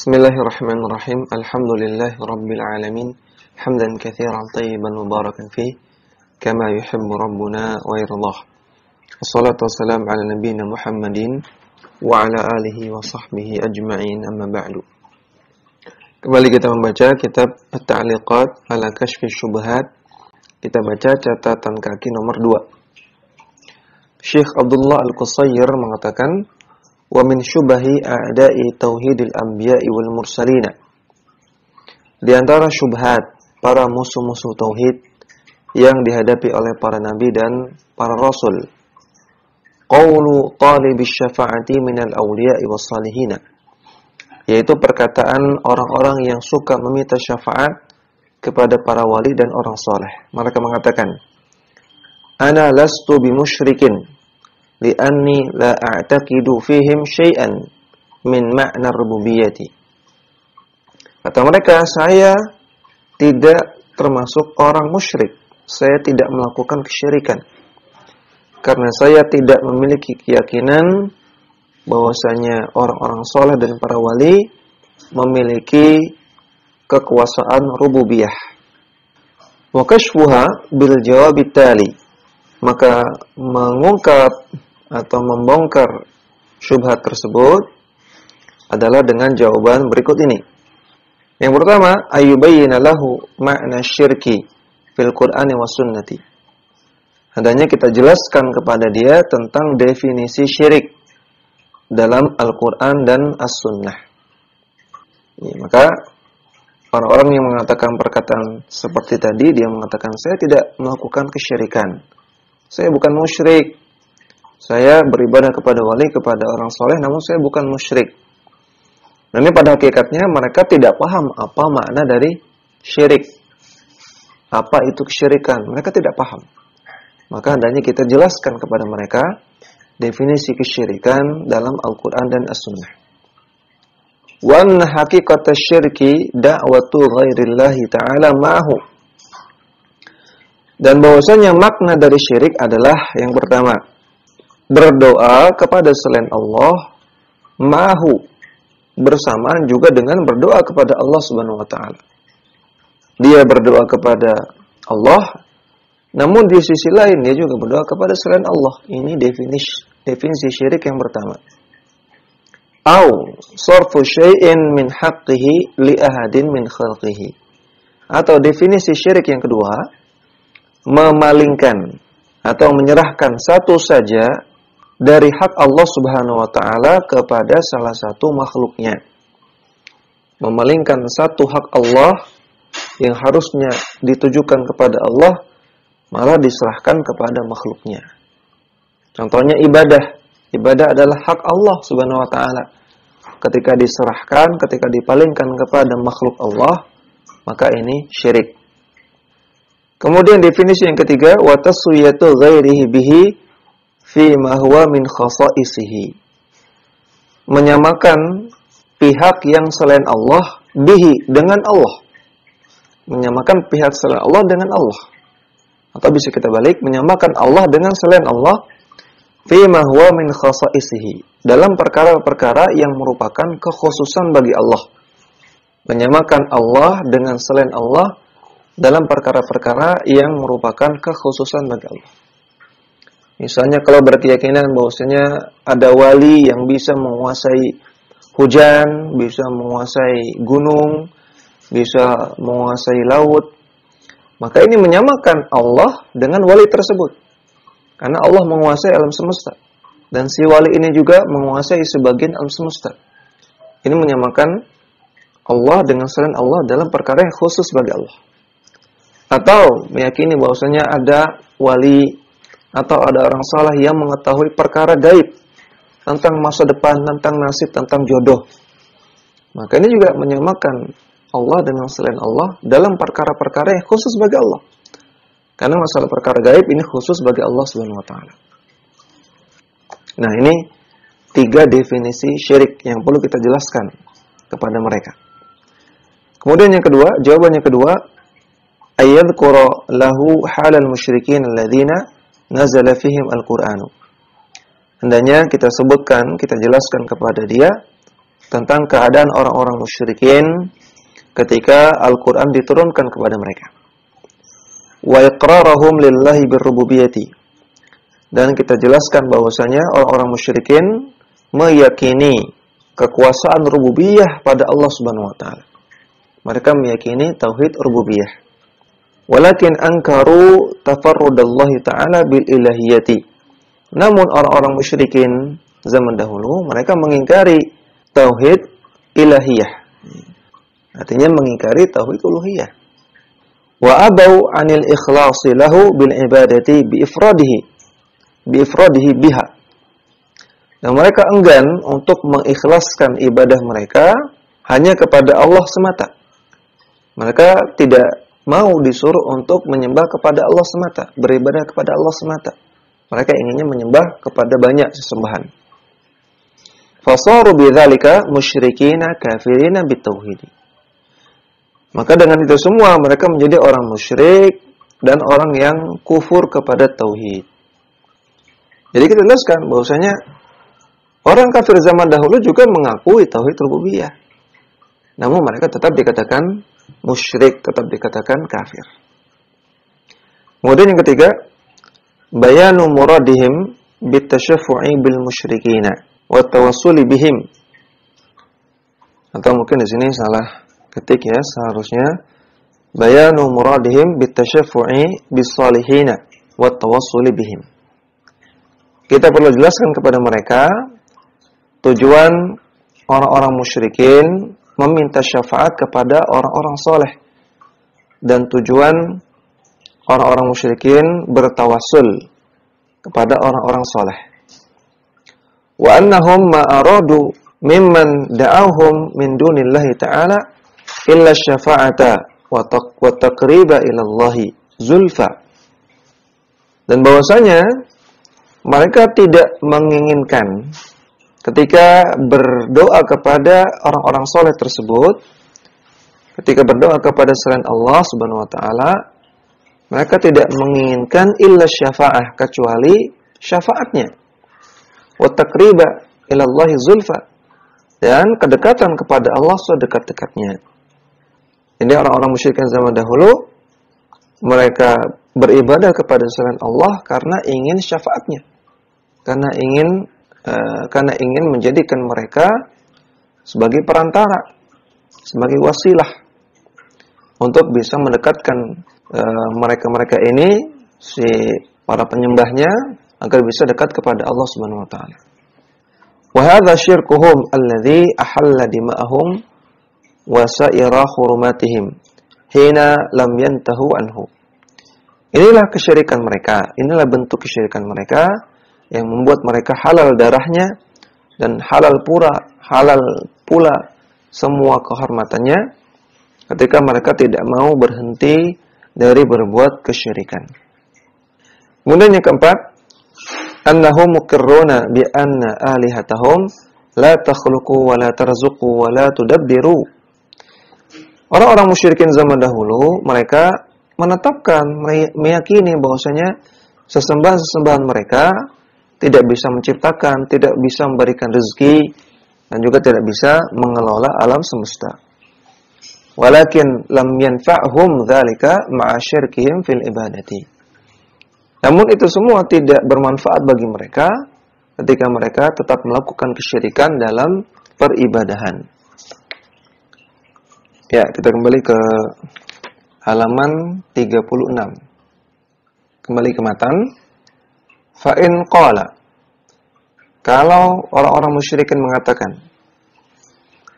Bismillahirrahmanirrahim. Alhamdulillahi rabbil alamin. Hamdan katsiran thayyiban mubarakan fih kama yuhibbu rabbuna wa yardah. Wassalatu wassalamu ala nabiyyina Muhammadin wa ala alihi wa sahbihi ajma'in, amma ba'du. Kembali kita membaca kitab At-Ta'liqat ala Kashfi Syubhat. Kita baca catatan kaki nomor 2. Syekh Abdullah Al-Qusayr mengatakan, wa min syubahi a'da'i tauhidil anbiya'i wal mursalina. Di antara syubhat para musuh-musuh tauhid yang dihadapi oleh para nabi dan para rasul, qaulu talibis syafa'ati minal awliya'i was salihina, yaitu perkataan orang-orang yang suka meminta syafaat kepada para wali dan orang saleh. Mereka mengatakan, ana lastu bimusyrikin li'anni la a'taqidu fihim syai'an min ma'na rububiyyati. Kata mereka, saya tidak termasuk orang musyrik. Saya tidak melakukan kesyirikan karena saya tidak memiliki keyakinan bahwasanya orang-orang saleh dan para wali memiliki kekuasaan rububiyah. Wa kashfuha bil jawab tali. Maka mengungkap atau membongkar syubhat tersebut adalah dengan jawaban berikut ini. Yang pertama, ayyubayyina lahu ma'na syirki fil Qur'ani was sunnati. Hendaknya kita jelaskan kepada dia tentang definisi syirik dalam Al-Qur'an dan As-Sunnah. Ya, maka orang-orang yang mengatakan perkataan seperti tadi, dia mengatakan saya tidak melakukan kesyirikan. Saya bukan musyrik. Saya beribadah kepada wali, kepada orang soleh, namun saya bukan musyrik. Dan ini pada hakikatnya mereka tidak paham apa makna dari syirik. Apa itu kesyirikan? Mereka tidak paham. Maka hendaknya kita jelaskan kepada mereka definisi kesyirikan dalam Al-Quran dan As-Sunnah. Wa anna haqiqata syirki da'watu ghairillahi ta'ala ma'hu. Dan bahwasanya makna dari syirik adalah yang pertama, berdoa kepada selain Allah, mahu, bersamaan juga dengan berdoa kepada Allah Subhanahu wa taala. Dia berdoa kepada Allah, namun di sisi lain dia juga berdoa kepada selain Allah. Ini definisi syirik yang pertama. Au sarfu syai'in min haqqihi li ahadin min khalqihi. Atau definisi syirik yang kedua, memalingkan atau menyerahkan satu saja dari hak Allah Subhanahu wa taala kepada salah satu makhluknya. Memalingkan satu hak Allah yang harusnya ditujukan kepada Allah malah diserahkan kepada makhluknya. Contohnya ibadah. Ibadah adalah hak Allah Subhanahu wa taala. Ketika diserahkan, ketika dipalingkan kepada makhluk Allah, maka ini syirik. Kemudian definisi yang ketiga, wa taswiyatu ghairihi bihi fi ma huwa min khasaisihi. Menyamakan pihak yang selain Allah bihi dengan Allah. Menyamakan pihak selain Allah dengan Allah. Atau bisa kita balik, menyamakan Allah dengan selain Allah fi ma huwa min khasaisihi. Dalam perkara-perkara yang merupakan kekhususan bagi Allah. Menyamakan Allah dengan selain Allah dalam perkara-perkara yang merupakan kekhususan bagi Allah. Misalnya kalau berkeyakinan bahwasanya ada wali yang bisa menguasai hujan, bisa menguasai gunung, bisa menguasai laut, maka ini menyamakan Allah dengan wali tersebut. Karena Allah menguasai alam semesta. Dan si wali ini juga menguasai sebagian alam semesta. Ini menyamakan Allah dengan selain Allah dalam perkara yang khusus bagi Allah. Atau meyakini bahwasanya ada wali atau ada orang saleh yang mengetahui perkara gaib tentang masa depan, tentang nasib, tentang jodoh. Maka ini juga menyamakan Allah dengan selain Allah dalam perkara-perkara yang khusus bagi Allah. Karena masalah perkara gaib ini khusus bagi Allah Subhanahu wa taala. Nah, ini 3 definisi syirik yang perlu kita jelaskan kepada mereka. Kemudian yang kedua, jawaban yang kedua, ayyadhkura lahu halal musyrikin alladzina nazala fihim al-Qur'anu. Hendaknya kita sebutkan, kita jelaskan kepada dia tentang keadaan orang-orang musyrikin ketika Al-Quran diturunkan kepada mereka. Wa iqrarahum lillahi birrububiyyati. Dan kita jelaskan bahwasanya orang-orang musyrikin meyakini kekuasaan rububiyah pada Allah Subhanahu wa taala. Mereka meyakini tauhid rububiyah. Walakin ankaru tafarrudallahi ta'ala bil ilahiyati. Namun orang-orang musyrikin zaman dahulu mereka mengingkari tauhid ilahiyah. Artinya mengingkari tauhid uluhiyah. Wa abau 'anil ikhlasi lahu bil ibadati bi ifradihi biha. Dan mereka enggan untuk mengikhlaskan ibadah mereka hanya kepada Allah semata. Mereka tidak mau disuruh untuk menyembah kepada Allah semata, beribadah kepada Allah semata. Mereka inginnya menyembah kepada banyak sesembahan. Fasaru bidzalika musyrikina kafirina bitauhid. Maka dengan itu semua mereka menjadi orang musyrik dan orang yang kufur kepada tauhid. Jadi kita jelaskan bahwasanya orang kafir zaman dahulu juga mengakui tauhid rububiyah. Namun mereka tetap dikatakan musyrik, tetap dikatakan kafir. Kemudian yang ketiga, bayanu muradihim bitasyaffu'i bil musyrikina wa tawassuli bihim. Atau mungkin di sini salah ketik ya, seharusnya bayanu muradihim bitasyaffu'i bis salihina wa tawassuli bihim. Kita perlu jelaskan kepada mereka tujuan orang-orang musyrikin meminta syafaat kepada orang-orang soleh, dan tujuan orang-orang musyrikin bertawassul kepada orang-orang soleh. Wa annahum ma aradu mimman da'awhum min dunillahi ta'ala illa syafa'ata wa taqriba ila Allahi zulfa. Dan bahwasanya mereka tidak menginginkan ketika berdoa kepada orang-orang soleh tersebut, ketika berdoa kepada selain Allah Subhanahu wa taala, mereka tidak menginginkan illa syafa'ah, kecuali syafaatnya. Wa taqriba ila Allahi zulfa, dan kedekatan kepada Allah sedekat-dekatnya. Jadi orang-orang musyrikin zaman dahulu mereka beribadah kepada selain Allah karena ingin syafaatnya, karena ingin menjadikan mereka sebagai perantara, sebagai wasilah untuk bisa mendekatkan mereka-mereka ini, si para penyembahnya, agar bisa dekat kepada Allah Subhanahu wa taala. Wa hadza syirkuhum alladhi ahalla dima'ahum wa sa'ira hurumatihim hina lam yantahu anhu. Inilah kesyirikan mereka, inilah bentuk kesyirikan mereka yang membuat mereka halal darahnya dan halal pula semua kehormatannya ketika mereka tidak mau berhenti dari berbuat kesyirikan. Kemudian yang keempat, annahum muqirruna bi anna alihatahum la takhluqu wa la tarzuqu wa la tudabbiru. Orang-orang musyrikin zaman dahulu mereka menetapkan, meyakini bahwasanya sesembahan-sesembahan mereka tidak bisa menciptakan, tidak bisa memberikan rezeki, dan juga tidak bisa mengelola alam semesta. Walakin lam yanfa'hum dzalika ma'a syirkihim fil ibadati. Namun itu semua tidak bermanfaat bagi mereka ketika mereka tetap melakukan kesyirikan dalam peribadahan. Ya, kita kembali ke halaman 36. Kembali ke matan. Fa in qala, kalau orang-orang musyrikin mengatakan,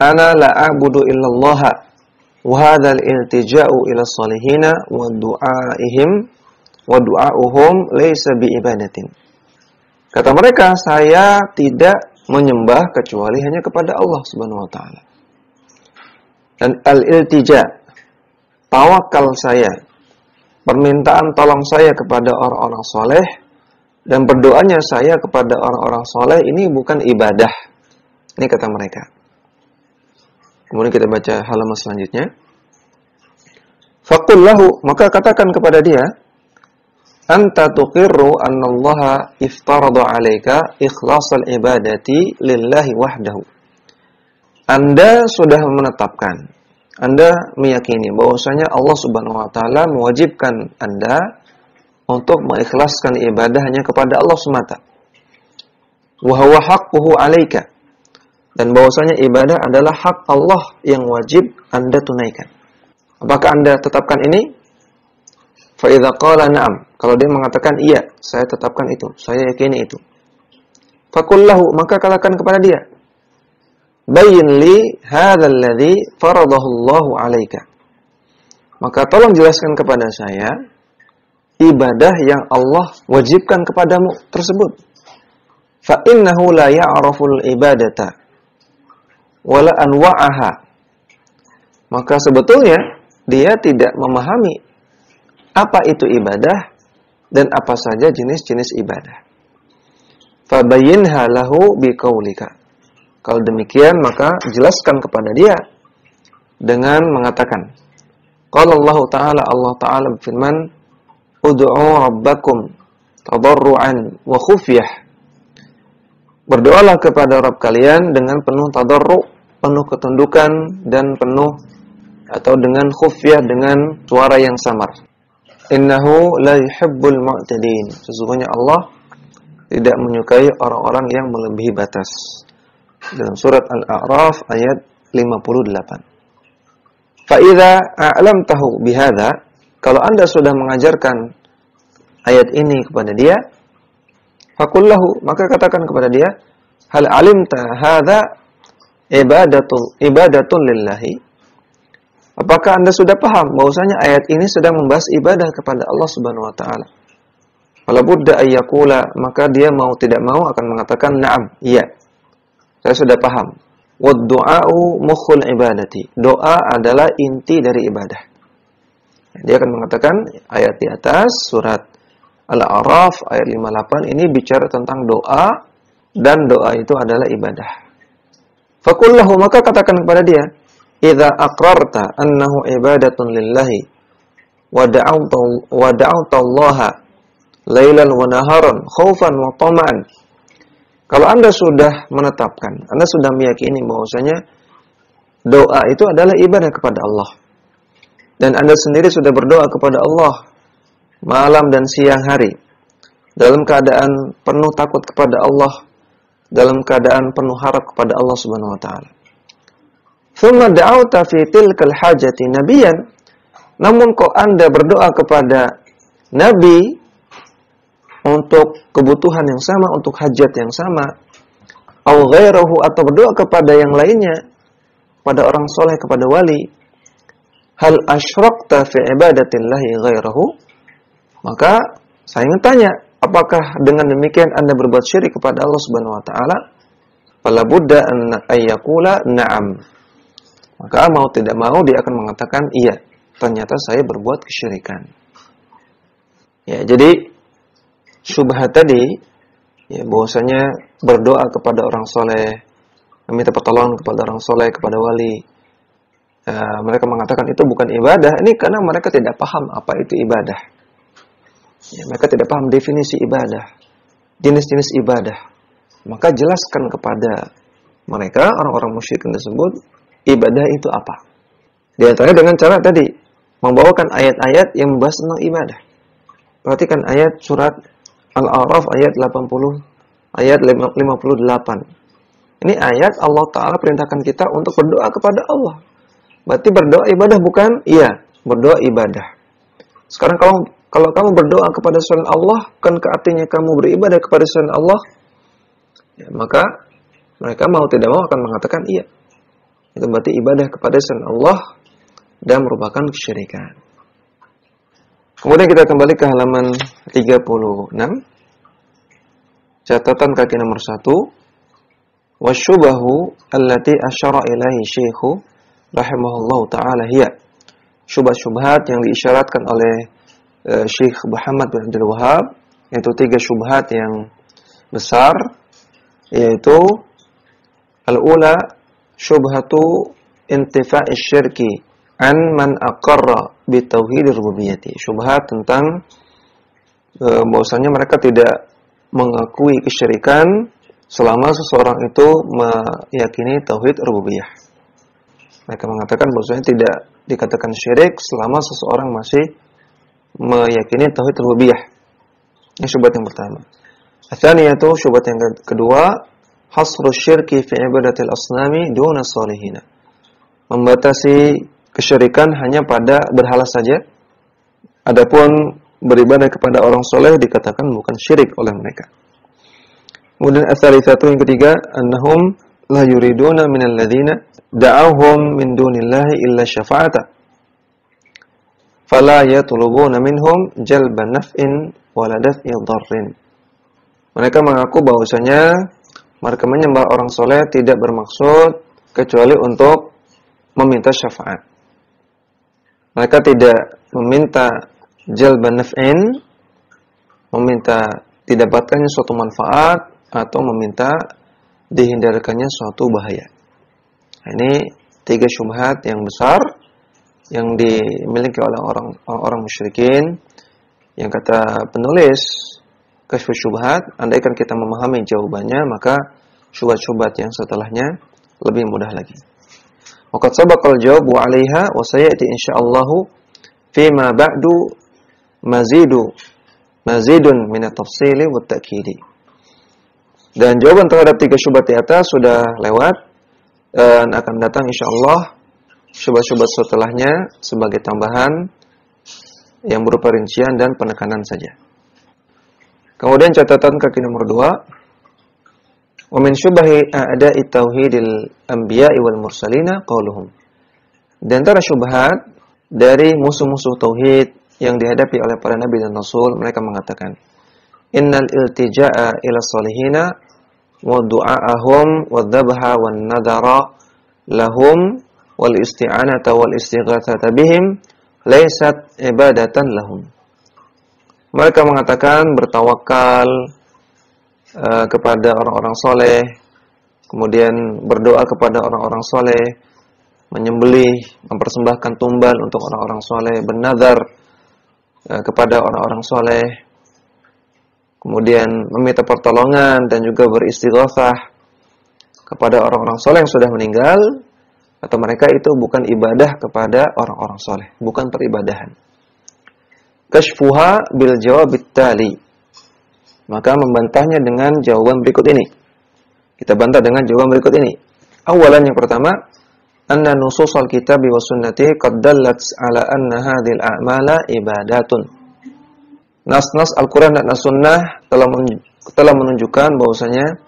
ana la a'budu illallah wa hadzal iltija'u ila salihina wa du'aihim wa du'auhum laysa bi ibadatin. Kata mereka, saya tidak menyembah kecuali hanya kepada Allah Subhanahu wa taala. Dan al-iltija, tawakal saya, permintaan tolong saya kepada orang-orang soleh, dan berdoanya saya kepada orang-orang soleh, ini bukan ibadah. Ini kata mereka. Kemudian kita baca halaman selanjutnya. Faqul lahu, maka katakan kepada dia, anta tuqirru annallaha iftarada 'alaika ikhlasal ibadati lillahi wahdahu. Anda sudah menetapkan, Anda meyakini bahwasanya Allah Subhanahu wa taala mewajibkan Anda untuk mengikhlaskan ibadah hanya kepada Allah semata. Wa huwa haqquhu 'alaika. Dan bahwasanya ibadah adalah hak Allah yang wajib Anda tunaikan. Apakah Anda tetapkan ini? Fa idza qala na'am. Kalau dia mengatakan iya, saya tetapkan itu, saya yakini itu. Faqul lahu, maka katakan kepada dia, bayyin li hadzal ladzi faradahu Allahu 'alaika. Maka tolong jelaskan kepada saya ibadah yang Allah wajibkan kepadamu tersebut. Fa innahu la ya'raful ibadata wala anwa'aha. Maka sebetulnya dia tidak memahami apa itu ibadah dan apa saja jenis-jenis ibadah. Fa bayyinha lahu biqaulika. Kalau demikian, maka jelaskan kepada dia dengan mengatakan, qala Allah Ta'ala berfirman, ud'u rabbakum tadarruan wa khufyah. Berdoalah kepada Rabb kalian dengan penuh tadarru', penuh ketundukan dan penuh atau dengan khufyah, dengan suara yang samar. Innahu la yuhibbul mu'tadin. Sesungguhnya Allah tidak menyukai orang-orang yang melebihi batas. Dalam surat Al-A'raf ayat 58. Fa'idha a'lamtahu bihadha, kalau Anda sudah mengajarkan ayat ini kepada dia, faqullahu, maka katakan kepada dia, hal alimta hadha ibadatun lillahi. Apakah Anda sudah paham bahwasanya ayat ini sedang membahas ibadah kepada Allah Subhanahu wa taala? Fala budda ayyakula, maka dia mau tidak mau akan mengatakan na'am, iya. Saya sudah paham. Wad du'a'u mukhul ibadati. Doa adalah inti dari ibadah. Dia akan mengatakan ayat di atas surat Al-A'raf ayat 58 ini bicara tentang doa dan doa itu adalah ibadah. Faqul lahu, maka katakan kepada dia, idza aqrarta annahu ibadatun lillahi wa da'awta Allah lailan wa naharan khaufan wa tama'an. Kalau Anda sudah menetapkan, Anda sudah meyakini bahwasanya doa itu adalah ibadah kepada Allah. Dan Anda sendiri sudah berdoa kepada Allah malam dan siang hari dalam keadaan penuh takut kepada Allah, dalam keadaan penuh harap kepada Allah Subhanahu wa taala. Tsumma da'awta fi tilkal hajati nabiyyan. Namun kok Anda berdoa kepada nabi untuk kebutuhan yang sama, untuk hajat yang sama, au ghairahu, atau berdoa kepada yang lainnya, pada orang soleh, kepada wali, hal asyrakta fi ibadatillahi ghairahu, maka saya ingin tanya, apakah dengan demikian Anda berbuat syirik kepada Allah Subhanahu wa taala? Fala budda an ayyakula na'am. Maka mau tidak mau dia akan mengatakan iya, ternyata saya berbuat kesyirikan. Ya, jadi syubhat tadi, ya, bahwasanya berdoa kepada orang soleh, meminta pertolongan kepada orang soleh, kepada wali, mereka mengatakan itu bukan ibadah. Ini karena mereka tidak paham apa itu ibadah. Ya, mereka tidak paham definisi ibadah, jenis-jenis ibadah. Maka jelaskan kepada mereka, orang-orang musyrikin tersebut, ibadah itu apa. Di antaranya dengan cara tadi, membawakan ayat-ayat yang membahas tentang ibadah. Perhatikan ayat surat Al-A'raf ayat 80, ayat 58. Ini ayat Allah Ta'ala perintahkan kita untuk berdoa kepada Allah. Berarti berdoa ibadah bukan? Iya, berdoa ibadah. Sekarang kalau kamu berdoa kepada selain Allah, kan artinya kamu beribadah kepada selain Allah, ya, maka mereka mau tidak mau akan mengatakan iya. Itu berarti ibadah kepada selain Allah dan merupakan kesyirikan. Kemudian kita kembali ke halaman 36. Catatan kaki nomor 1. Wasyubahu allati asyara ilaihi syekhu rahimahullahu ta'ala hiya. Syubhat-syubhat yang diisyaratkan oleh Syekh Muhammad bin Abdul Wahhab, yaitu 3 syubhat yang besar, yaitu al-ula syubhatu intifa'i syirki an man aqarra bi tauhidir rububiyyati. Syubhat tentang bahwasanya mereka tidak mengakui kesyirikan selama seseorang itu meyakini tauhid rububiyah. Mereka mengatakan bahwasanya tidak dikatakan syirik selama seseorang masih meyakini tauhid rububiyah. Ini syubhat yang pertama. Atsaniyatu, syubhat yang kedua, hasru syirki fi ibadatil asnami duna salihina. Membatasi kesyirikan hanya pada berhala saja. Adapun beribadah kepada orang soleh dikatakan bukan syirik oleh mereka. Kemudian ats-tsalitsatu, yang ketiga, annahum la yuriduna minal ladzina da'awhum min dunillahi illa syafa'ata. Fala yatlubuna minhum jalban naf'in wala daf'i dharrin. Mereka mengaku bahwasanya mereka menyembah orang soleh tidak bermaksud kecuali untuk meminta syafaat. Mereka tidak meminta jalban naf'in, meminta didapatkannya suatu manfaat, atau meminta dihindarkannya suatu bahaya. Ini 3 syubhat yang besar yang dimiliki oleh orang musyrikin, yang kata penulis Kasyfus Syubhat, andaikan kita memahami jawabannya, maka syubhat-syubhat yang setelahnya lebih mudah lagi. Waqad sabaqal jawabu 'alaiha wa sayati insyaallah fi ma ba'du mazidun min at-tafsili wat ta'kidi. Dan jawaban terhadap 3 syubhat di atas sudah lewat, dan akan datang insyaallah syubhat-syubhat setelahnya sebagai tambahan yang berupa rincian dan penekanan saja. Kemudian catatan kaki nomor 2, wa min syubahi a'da'i tauhidil anbiya'i wal mursalina qauluhum. Dan antara syubhat dari musuh-musuh tauhid yang dihadapi oleh para nabi dan rasul, mereka mengatakan, innal iltija'a ila salihina wa du'a'ahum wa dzabha wan nadara lahum wal isti'anata wal istighatsata bihim laysat ibadatan lahum. Mereka mengatakan bertawakal kepada orang-orang soleh, kemudian berdoa kepada orang-orang soleh, menyembelih, mempersembahkan tumbal untuk orang-orang soleh, bernazar kepada orang-orang soleh, kemudian meminta pertolongan dan juga beristighatsah kepada orang-orang soleh yang sudah meninggal, atau mereka itu bukan ibadah kepada orang-orang soleh, bukan peribadahan. Kashfuha bil jawabit tali. Maka membantahnya dengan jawaban berikut ini. Kita bantah dengan jawaban berikut ini. Awalan, yang pertama, anna nususul kitabi wa sunnati qad dallat ala anna hadhil a'mala ibadatun. Nas-nas Al-Qur'an dan As-Sunnah telah menunjukkan bahwasanya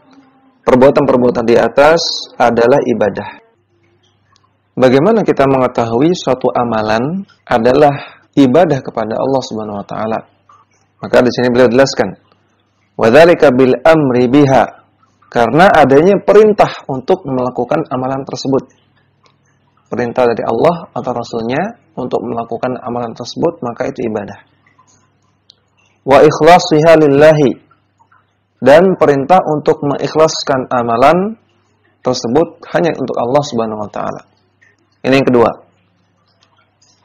perbuatan-perbuatan di atas adalah ibadah. Bagaimana kita mengetahui suatu amalan adalah ibadah kepada Allah Subhanahu wa taala? Maka di sini beliau jelaskan, wa dzalika bil amri biha, karena adanya perintah untuk melakukan amalan tersebut. Perintah dari Allah atau Rasulnya untuk melakukan amalan tersebut, maka itu ibadah. Wa ikhlasiha lillahi, dan perintah untuk mengikhlaskan amalan tersebut hanya untuk Allah Subhanahu wa taala. Ini yang kedua.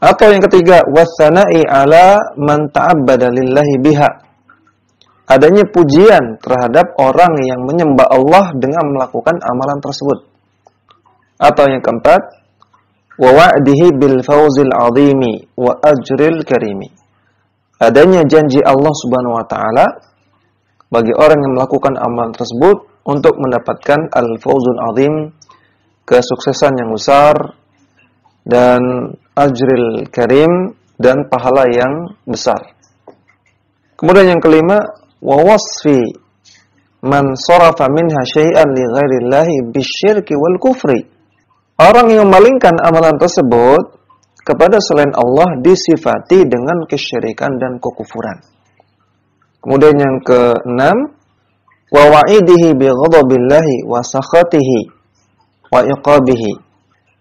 Atau yang ketiga, wassana'i ala man ta'abbada lillahi biha, adanya pujian terhadap orang yang menyembah Allah dengan melakukan amalan tersebut. Atau yang keempat, wa wa'dihi bil fawzil 'azimi wa ajril karimi, adanya janji Allah Subhanahu wa taala bagi orang yang melakukan amalan tersebut untuk mendapatkan al-fawzul 'azim, kesuksesan yang besar, dan ajril karim, dan pahala yang besar. Kemudian yang kelima, wa wasfi man sarafa minha syai'an li ghairillahi bisyirki wal kufri, orang yang memalingkan amalan tersebut kepada selain Allah disifati dengan kesyirikan dan kekufuran. Kemudian yang keenam, wa wa'idihi bi ghadabillahi wa sakhatihi wa iqabihi,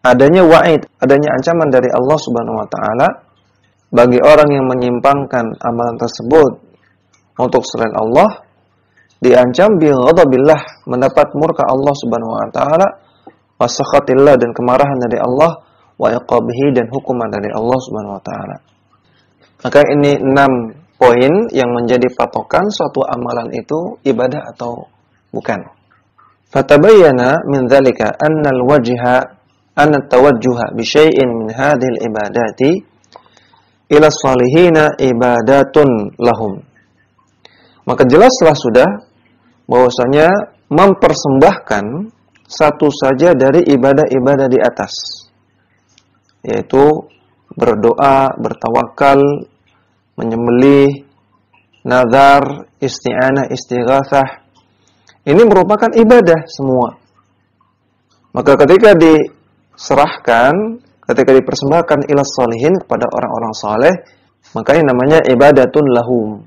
adanya wa'id, adanya ancaman dari Allah Subhanahu wa taala bagi orang yang menyimpangkan amalan tersebut untuk selain Allah, diancam bi ghadabillah, mendapat murka Allah Subhanahu wa taala, wa sakhatillah, dan kemarahan dari Allah, wa iqabihi, dan hukuman dari Allah Subhanahu wa taala. Maka ini 6 poin yang menjadi patokan suatu amalan itu ibadah atau bukan. Fatabayyana min dzalika anna at-tawajjuha bi syai'in min hadhihi al-ibadati ila salihina ibadatun lahum. Maka jelaslah sudah bahwasanya mempersembahkan satu saja dari ibadah-ibadah di atas, yaitu berdoa, bertawakal, menyembelih, nazar, isti'anah, istighatsah. Ini merupakan ibadah semua. Maka ketika diserahkan, ketika dipersembahkan ila sholihin kepada orang-orang saleh, maka ini namanya ibadatun lahum.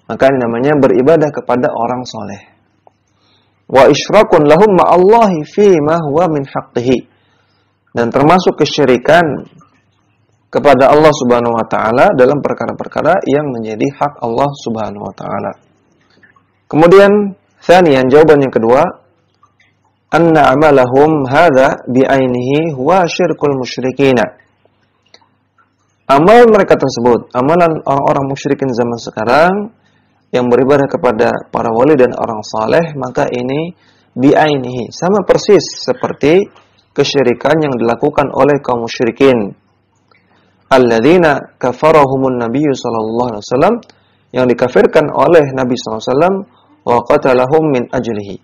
Maka ini namanya beribadah kepada orang saleh. Wa isyrakun lahum ma'allahi fi ma huwa min haqqihi. Dan termasuk kesyirikan kepada Allah Subhanahu wa taala dalam perkara-perkara yang menjadi hak Allah Subhanahu wa taala. Kemudian tsaniyan, jawaban yang kedua, anna amalahum hadza bi'ainihi huwa syirkul musyrikina. Amal mereka tersebut, amalan orang-orang musyrikin zaman sekarang yang beribadah kepada para wali dan orang saleh, maka ini bi'ainihi, sama persis seperti kesyirikan yang dilakukan oleh kaum musyrikin. Alladzina kafarahumun nabiyyu sallallahu alaihi wasallam, yang dikafirkan oleh Nabi sallallahu alaihi wasallam, wa qatalahum min ajlihi,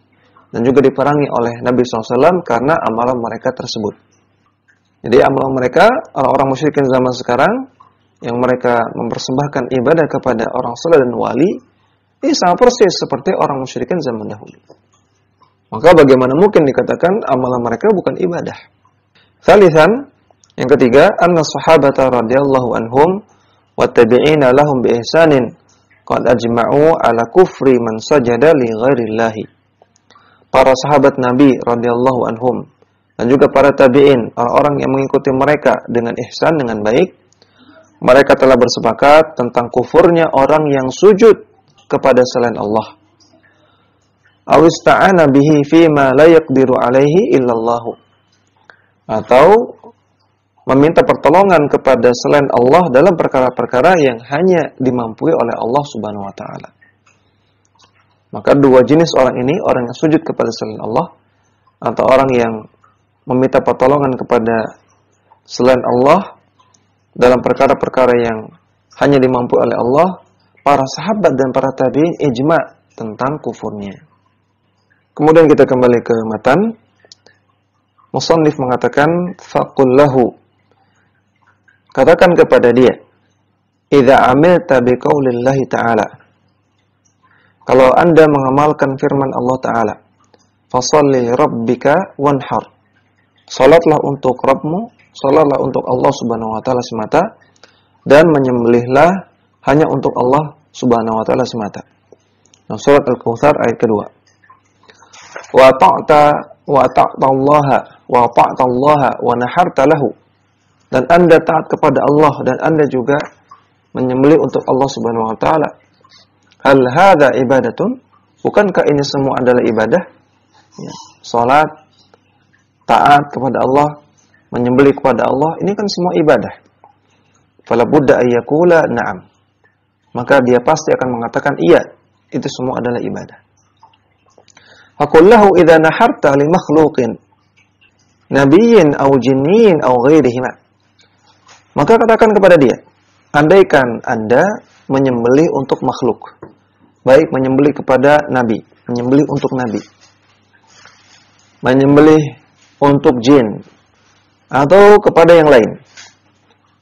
dan juga diperangi oleh Nabi sallallahu alaihi wasallam karena amalan mereka tersebut. Jadi amalan mereka, orang-orang musyrikin zaman sekarang yang mereka mempersembahkan ibadah kepada orang saleh dan wali, ini sama persis seperti orang musyrikin zaman dahulu. Maka bagaimana mungkin dikatakan amalan mereka bukan ibadah? Tsalitsan, yang ketiga, anna sahabata radhiyallahu anhum wa tabi'ina lahum bi ihsanin qad ajma'u ala kufri man sajada li ghairillahi. Para sahabat Nabi radhiyallahu anhum dan juga para tabi'in, orang-orang yang mengikuti mereka dengan ihsan, dengan baik, mereka telah bersepakat tentang kufurnya orang yang sujud kepada selain Allah. Aw ista'ana bihi fi ma la yaqdiru alaihi illallahu. Atau meminta pertolongan kepada selain Allah dalam perkara-perkara yang hanya dimampui oleh Allah Subhanahu wa taala. Maka dua jenis orang ini, orang yang sujud kepada selain Allah atau orang yang meminta pertolongan kepada selain Allah dalam perkara-perkara yang hanya dimampui oleh Allah, para sahabat dan para tabi'in ijma' tentang kufurnya. Kemudian kita kembali ke matan. Musannif mengatakan, faqul lahu, katakan kepada dia, idza amilta biqaulillahi ta'ala, kalau Anda mengamalkan firman Allah Ta'ala, fasalli rabbika wanhar, salatlah untuk Rabbmu, salatlah untuk Allah Subhanahu wa taala semata, dan menyembelihlah hanya untuk Allah Subhanahu wa taala semata. Nah, surat Al-Kautsar ayat kedua. Wa ta'tallaha wa naharta lahu. Dan Anda taat kepada Allah dan Anda juga menyembelih untuk Allah Subhanahu wa taala. Hal hadza ibadatun? Bukankah ini semua adalah ibadah? Ya, salat, taat kepada Allah, menyembelih kepada Allah, ini kan semua ibadah. Fala budda ayyakula na'am. Maka dia pasti akan mengatakan iya, itu semua adalah ibadah. Faqullahu idza naharta li makhluqin nabiyyin aw jinnin aw ghairihima. Maka katakan kepada dia, andaikan Anda menyembelih untuk makhluk, baik menyembelih kepada nabi, menyembelih untuk nabi, menyembelih untuk jin atau kepada yang lain,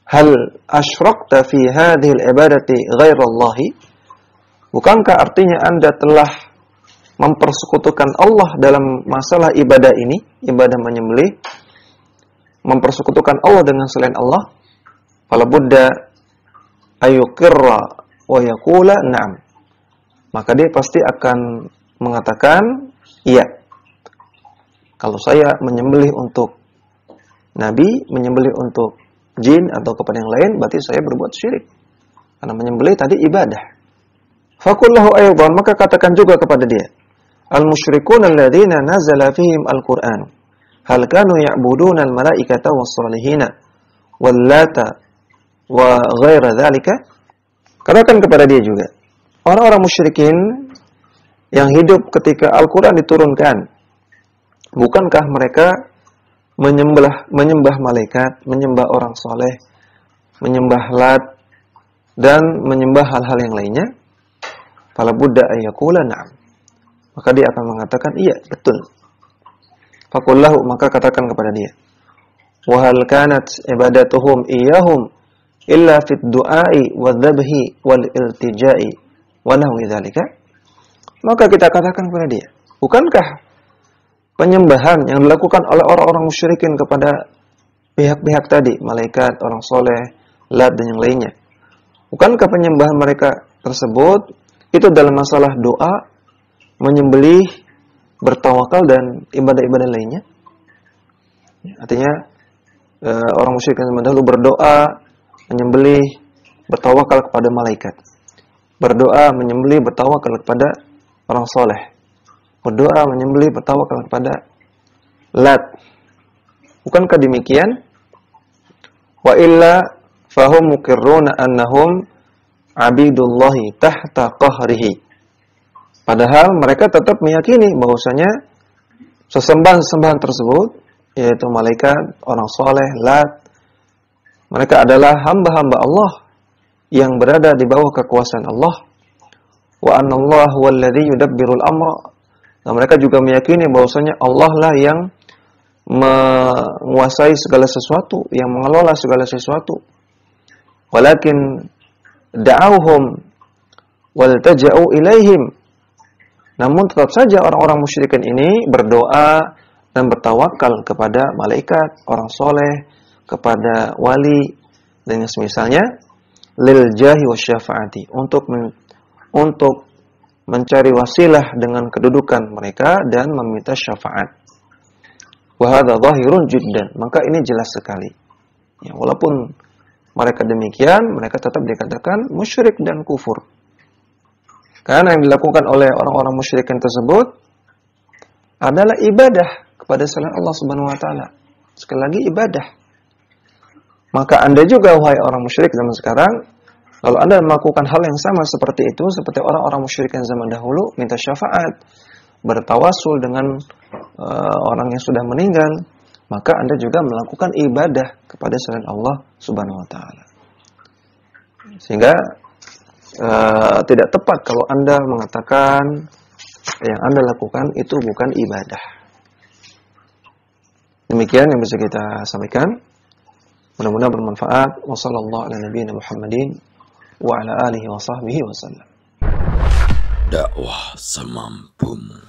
hal asyrakta fi hadhihi al-ibadati ghairallahi? Bukankah artinya Anda telah mempersekutukan Allah dalam masalah ibadah ini, ibadah menyembelih, mempersekutukan Allah dengan selain Allah? Fala budda ayuqirra wa yaqula na'am. Maka dia pasti akan mengatakan iya. Kalau saya menyembelih untuk nabi, menyembelih untuk jin atau kepada yang lain, berarti saya berbuat syirik. Karena menyembelih tadi ibadah. Faqullahu aydan, maka katakan juga kepada dia, al-musyrikuna alladzina nazala fihim al-Qur'an, hal kanu ya'buduna al-malaikata was-salihina wal-lata wa ghaira dzalika? Katakan kepada dia juga, orang-orang musyrikin yang hidup ketika Al-Qur'an diturunkan, Bukankah mereka menyembah malaikat, menyembah orang soleh, menyembah Lat, dan menyembah hal-hal yang lainnya? Fala budda ayyakula na'am. Maka dia akan mengatakan, iya, betul. Faqullahu, maka katakan kepada dia, wa hal kanat ibadatuhum iyyahum illa fit du'ai wadzabhi wal iltija'i wa nahwi dzalika? Maka kita katakan kepada dia, bukankah penyembahan yang dilakukan oleh orang-orang musyrikin kepada pihak-pihak tadi, malaikat, orang soleh, Lat, dan yang lainnya, bukankah penyembahan mereka tersebut itu dalam masalah doa, menyembelih, bertawakal, dan ibadah-ibadah lainnya? Artinya orang musyrik zaman dahulu berdoa, menyembelih, bertawakal kepada malaikat, berdoa, menyembelih, bertawakal kepada orang soleh, berdoa, menyembelih, bertawakal kepada Lat. Bukankah demikian? Wa illa fahum muqirruna annahum abidullahi tahta qahrihi. Padahal mereka tetap meyakini bahwasanya sesembahan-sesembahan tersebut, yaitu malaikat, orang soleh, Lat, mereka adalah hamba-hamba Allah yang berada di bawah kekuasaan Allah. Wa anallahu huwallazi yudabbirul amra. Dan mereka juga meyakini bahwasanya Allah lah yang menguasai segala sesuatu, yang mengelola segala sesuatu. Walakin da'awhum waltaja'u ilaihim. Namun tetap saja orang-orang musyrikin ini berdoa dan bertawakal kepada malaikat, orang soleh, kepada wali, dan yang semisalnya, lil jahi wasyafaati, untuk mencari wasilah dengan kedudukan mereka dan meminta syafaat. Wa hadza dhahirun jiddan, maka ini jelas sekali. Ya, walaupun mereka demikian, mereka tetap dikatakan musyrik dan kufur. Karena yang dilakukan oleh orang-orang musyrikin tersebut adalah ibadah kepada selain Allah Subhanahu wa taala. Sekali lagi ibadah. Maka Anda juga, wahai orang musyrik zaman sekarang, kalau Anda melakukan hal yang sama seperti itu, seperti orang-orang musyrikin zaman dahulu, minta syafaat, bertawasul dengan orang yang sudah meninggal, maka Anda juga melakukan ibadah kepada selain Allah Subhanahu wa taala. Sehingga tidak tepat kalau Anda mengatakan yang Anda lakukan itu bukan ibadah. Demikian yang bisa kita sampaikan. Mudah-mudahan bermanfaat. Wassallallahu ala nabiyina Muhammadin wa ala alihi wa sahbihi wasallam. Dakwah semampumu.